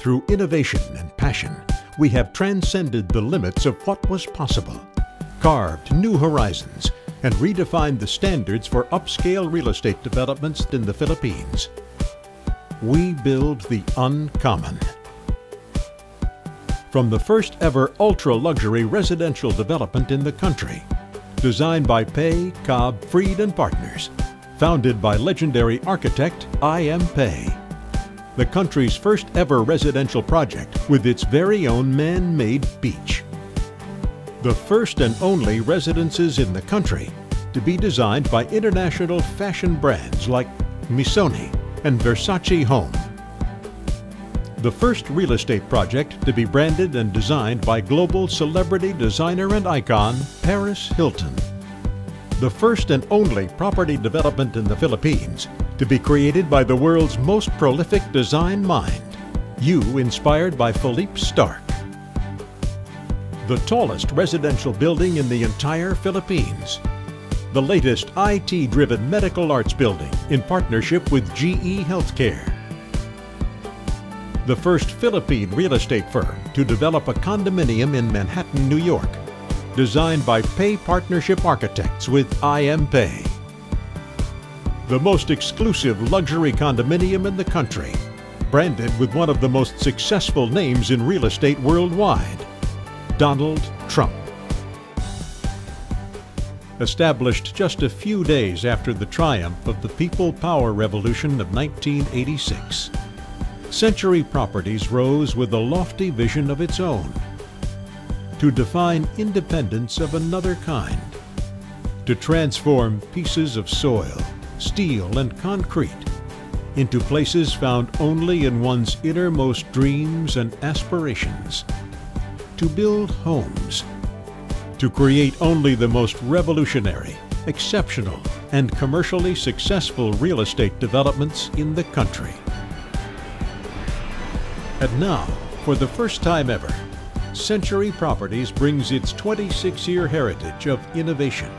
Through innovation and passion, we have transcended the limits of what was possible, carved new horizons, and redefined the standards for upscale real estate developments in the Philippines. We build the uncommon. From the first ever ultra-luxury residential development in the country, designed by Pei, Cobb, Freed and Partners, founded by legendary architect I.M. Pei. The country's first ever residential project with its very own man-made beach. The first and only residences in the country to be designed by international fashion brands like Missoni and Versace Home. The first real estate project to be branded and designed by global celebrity designer and icon Paris Hilton. The first and only property development in the Philippines to be created by the world's most prolific design mind, you inspired by Philippe Starck. The tallest residential building in the entire Philippines. The latest IT-driven medical arts building in partnership with GE Healthcare. The first Philippine real estate firm to develop a condominium in Manhattan, New York, designed by Pei Partnership Architects with I.M. Pei. The most exclusive luxury condominium in the country, branded with one of the most successful names in real estate worldwide, Donald Trump. Established just a few days after the triumph of the People Power Revolution of 1986, Century Properties rose with a lofty vision of its own, to define independence of another kind, to transform pieces of soil, steel, and concrete into places found only in one's innermost dreams and aspirations, to build homes, to create only the most revolutionary, exceptional, and commercially successful real estate developments in the country. And now, for the first time ever, Century Properties brings its 26-year heritage of innovation,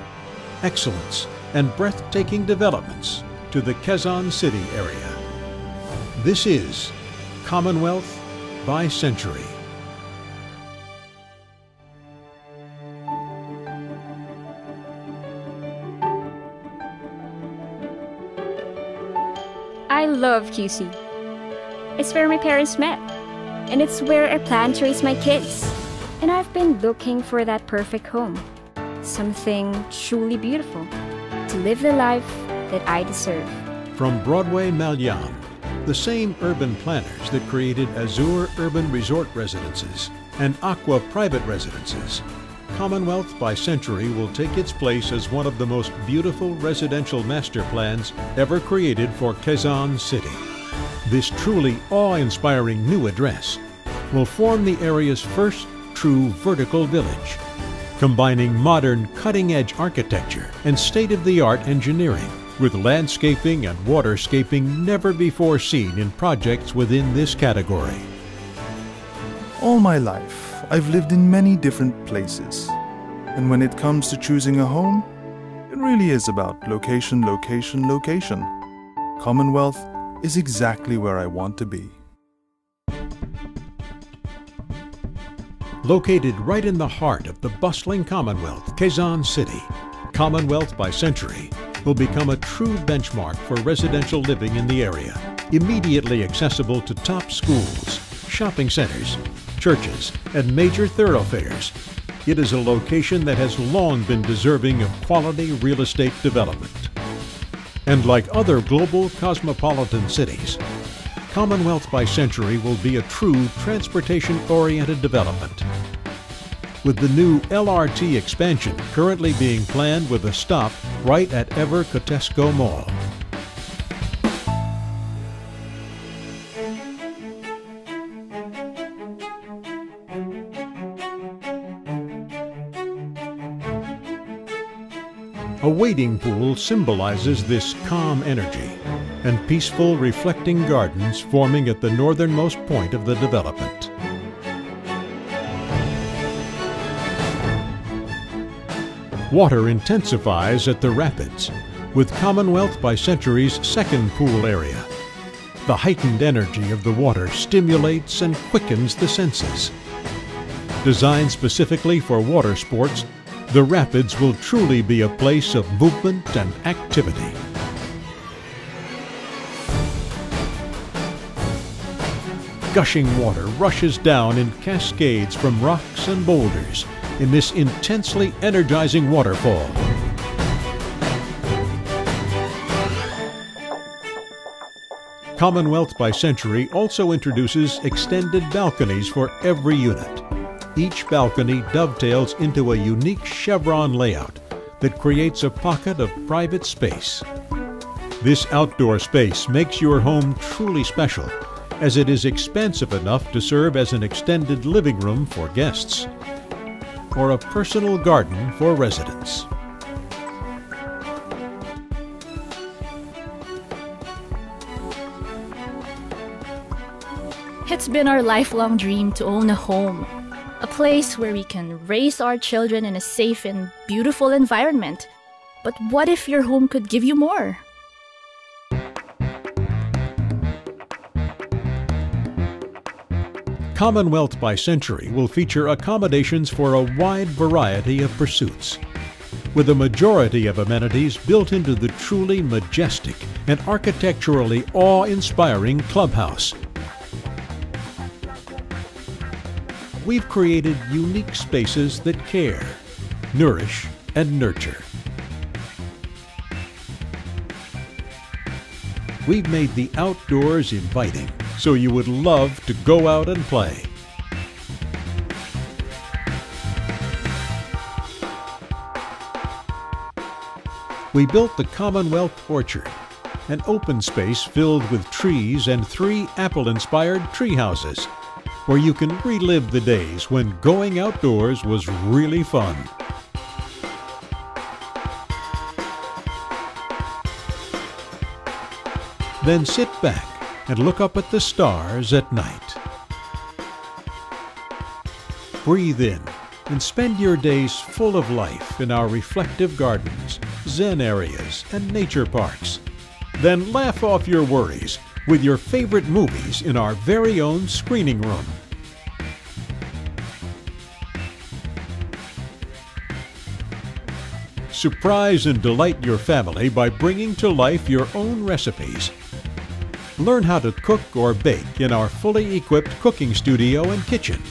excellence, and breathtaking developments to the Quezon City area. This is Commonwealth by Century. I love QC. It's where my parents met, and it's where I plan to raise my kids. And I've been looking for that perfect home, something truly beautiful, to live the life that I deserve. From Broadway Malyan, the same urban planners that created Azure Urban Resort Residences and Acqua Private Residences, Commonwealth by Century will take its place as one of the most beautiful residential master plans ever created for Quezon City. This truly awe-inspiring new address will form the area's first true vertical village, combining modern cutting-edge architecture and state-of-the-art engineering with landscaping and waterscaping never before seen in projects within this category. All my life, I've lived in many different places. And when it comes to choosing a home, it really is about location, location, location. Commonwealth is exactly where I want to be. Located right in the heart of the bustling Commonwealth, Quezon City, Commonwealth by Century will become a true benchmark for residential living in the area, immediately accessible to top schools, shopping centers, churches, and major thoroughfares. It is a location that has long been deserving of quality real estate development. And like other global cosmopolitan cities, Commonwealth by Century will be a true transportation-oriented development. With the new LRT expansion currently being planned with a stop right at Cotesco Mall. A wading pool symbolizes this calm energy, and peaceful reflecting gardens forming at the northernmost point of the development. Water intensifies at the rapids, with Commonwealth by Century's second pool area, The heightened energy of the water stimulates and quickens the senses. Designed specifically for water sports, the rapids will truly be a place of movement and activity. Gushing water rushes down in cascades from rocks and boulders in this intensely energizing waterfall. Commonwealth by Century also introduces extended balconies for every unit. Each balcony dovetails into a unique chevron layout that creates a pocket of private space. This outdoor space makes your home truly special, as it is expansive enough to serve as an extended living room for guests or a personal garden for residents. It's been our lifelong dream to own a home, a place where we can raise our children in a safe and beautiful environment. But what if your home could give you more? Commonwealth by Century will feature accommodations for a wide variety of pursuits, with a majority of amenities built into the truly majestic and architecturally awe-inspiring clubhouse. We've created unique spaces that care, nourish, and nurture. We've made the outdoors inviting, so you would love to go out and play. We built the Commonwealth Orchard, an open space filled with trees and 3 apple-inspired tree houses, where you can relive the days when going outdoors was really fun. Then sit back and look up at the stars at night. Breathe in and spend your days full of life in our reflective gardens, zen areas, and nature parks. Then laugh off your worries with your favorite movies in our very own screening room. Surprise and delight your family by bringing to life your own recipes. Learn how to cook or bake in our fully equipped cooking studio and kitchen.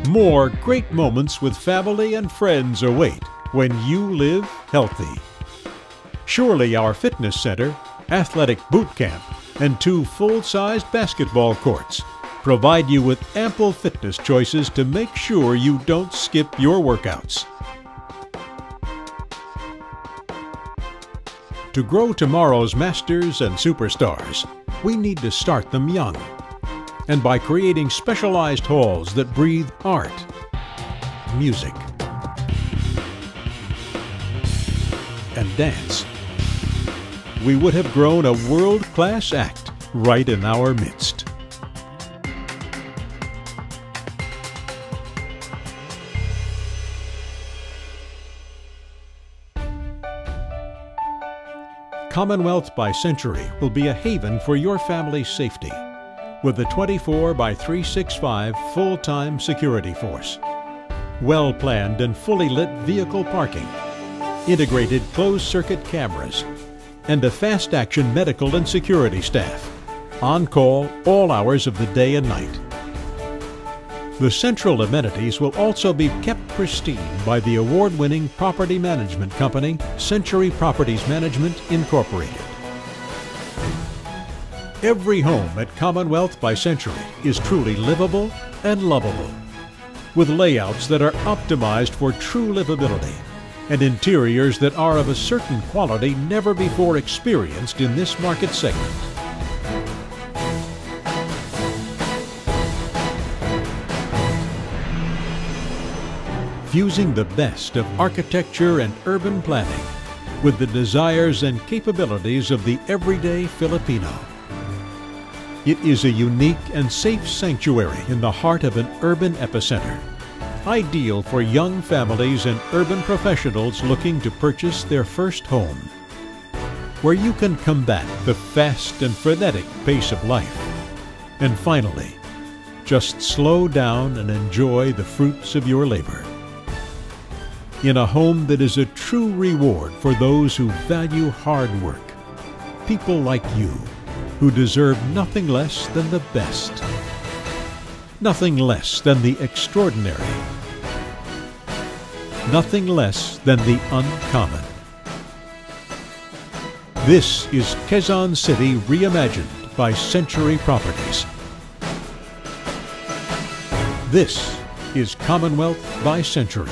More great moments with family and friends await when you live healthy. Surely our fitness center, athletic boot camp, and 2 full-sized basketball courts provide you with ample fitness choices to make sure you don't skip your workouts. To grow tomorrow's masters and superstars, we need to start them young. And by creating specialized halls that breathe art, music, and dance, we would have grown a world-class act right in our midst. Commonwealth by Century will be a haven for your family's safety, with a 24/365 full-time security force, well-planned and fully lit vehicle parking, integrated closed-circuit cameras, and a fast-action medical and security staff, on call all hours of the day and night. The central amenities will also be kept pristine by the award-winning property management company, Century Properties Management, Incorporated. Every home at Commonwealth by Century is truly livable and lovable, with layouts that are optimized for true livability and interiors that are of a certain quality never before experienced in this market segment. Fusing the best of architecture and urban planning with the desires and capabilities of the everyday Filipino. It is a unique and safe sanctuary in the heart of an urban epicenter, ideal for young families and urban professionals looking to purchase their first home. where you can combat the fast and frenetic pace of life. And finally, just slow down and enjoy the fruits of your labor. In a home that is a true reward for those who value hard work. People like you, who deserve nothing less than the best. Nothing less than the extraordinary. Nothing less than the uncommon. This is Quezon City reimagined by Century Properties. This is Commonwealth by Century.